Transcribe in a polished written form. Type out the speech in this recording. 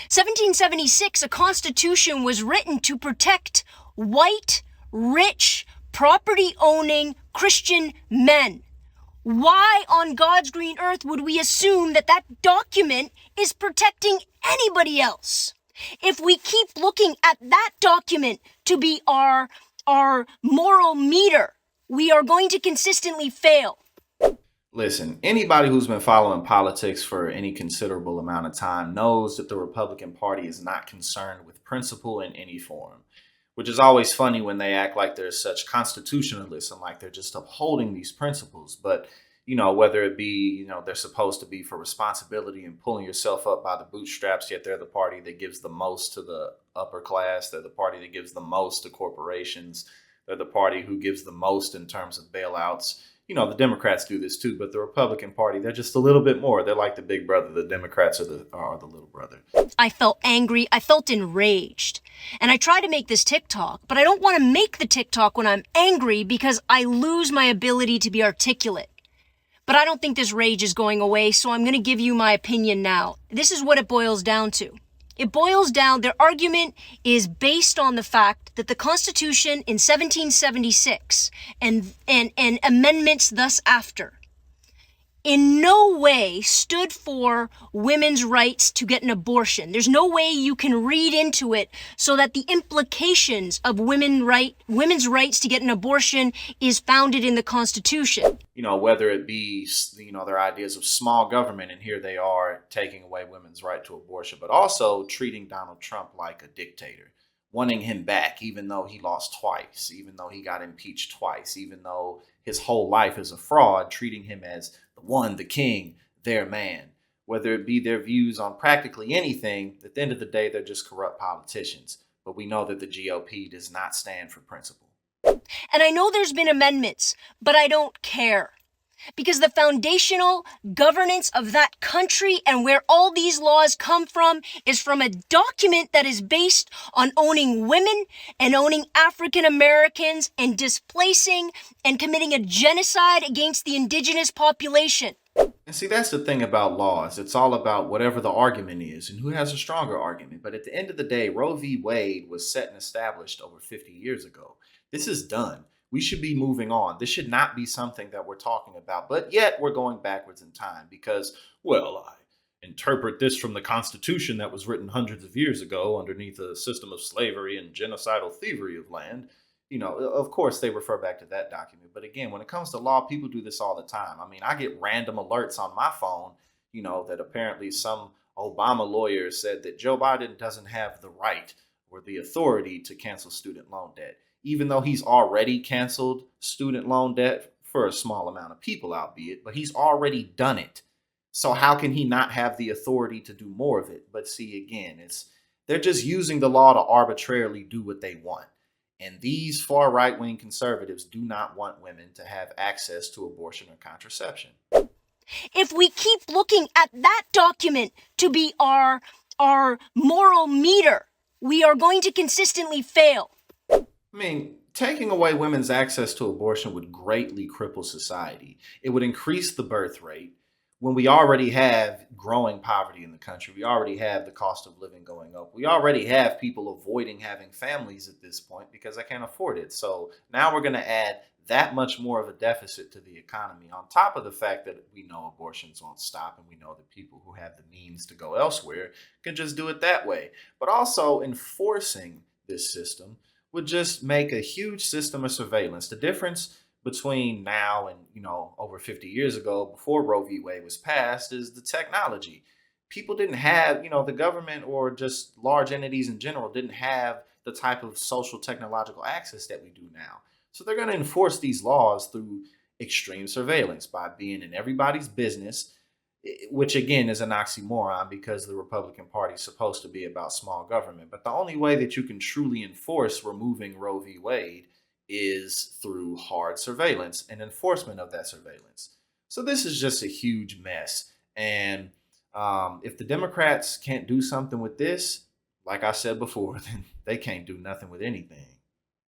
1776, a constitution was written to protect white, rich, property-owning Christian men. Why on God's green earth would we assume that that document is protecting anybody else? If we keep looking at that document to be our moral meter, we are going to consistently fail. Listen, anybody who's been following politics for any considerable amount of time knows that the Republican Party is not concerned with principle in any form, which is always funny when they act like they're such constitutionalists and like they're just upholding these principles. But, whether it be, they're supposed to be for responsibility and pulling yourself up by the bootstraps, yet they're the party that gives the most to the upper class. They're the party that gives the most to corporations. They're the party who gives the most in terms of bailouts. The Democrats do this too, but the Republican Party, they're just a little bit more. They're like the big brother. The Democrats are the little brother. I felt angry. I felt enraged. And I try to make this TikTok, but I don't want to make the TikTok when I'm angry because I lose my ability to be articulate. But I don't think this rage is going away, so I'm going to give you my opinion now. This is what it boils down to. It boils down, their argument is based on the fact that the Constitution in 1776 and amendments thus after in no way stood for women's rights to get an abortion. There's no way you can read into it so that the implications of women's rights to get an abortion is founded in the Constitution. Whether it be, their ideas of small government, and here they are taking away women's right to abortion, but also treating Donald Trump like a dictator, wanting him back, even though he lost twice, even though he got impeached twice, even though his whole life is a fraud, treating him as the one, the king, their man. Whether it be their views on practically anything, at the end of the day, they're just corrupt politicians. But we know that the GOP does not stand for principle. And I know there's been amendments, but I don't care. Because the foundational governance of that country and where all these laws come from is from a document that is based on owning women and owning African Americans and displacing and committing a genocide against the indigenous population. And see, that's the thing about laws. It's all about whatever the argument is and who has a stronger argument. But at the end of the day, Roe v. Wade was set and established over 50 years ago. This is done. We should be moving on. This should not be something that we're talking about. But yet we're going backwards in time because, I interpret this from the Constitution that was written hundreds of years ago underneath a system of slavery and genocidal thievery of land. Of course, they refer back to that document. But again, when it comes to law, people do this all the time. I get random alerts on my phone, that apparently some Obama lawyer said that Joe Biden doesn't have the right or the authority to cancel student loan debt, even though he's already canceled student loan debt for a small amount of people, albeit, but he's already done it. So how can he not have the authority to do more of it? But see, again, they're just using the law to arbitrarily do what they want. And these far right-wing conservatives do not want women to have access to abortion or contraception. If we keep looking at that document to be our moral meter, we are going to consistently fail. Taking away women's access to abortion would greatly cripple society. It would increase the birth rate when we already have growing poverty in the country. We already have the cost of living going up. We already have people avoiding having families at this point because they can't afford it. So now we're going to add that much more of a deficit to the economy, on top of the fact that we know abortions won't stop and we know that people who have the means to go elsewhere can just do it that way. But also enforcing this system would just make a huge system of surveillance. The difference between now and, over 50 years ago, before Roe v. Wade was passed, is the technology. People didn't have, the government or just large entities in general didn't have the type of social technological access that we do now. So they're going to enforce these laws through extreme surveillance by being in everybody's business, which again is an oxymoron because the Republican Party is supposed to be about small government. But the only way that you can truly enforce removing Roe v. Wade is through hard surveillance and enforcement of that surveillance. So this is just a huge mess. And if the Democrats can't do something with this, like I said before, then they can't do nothing with anything.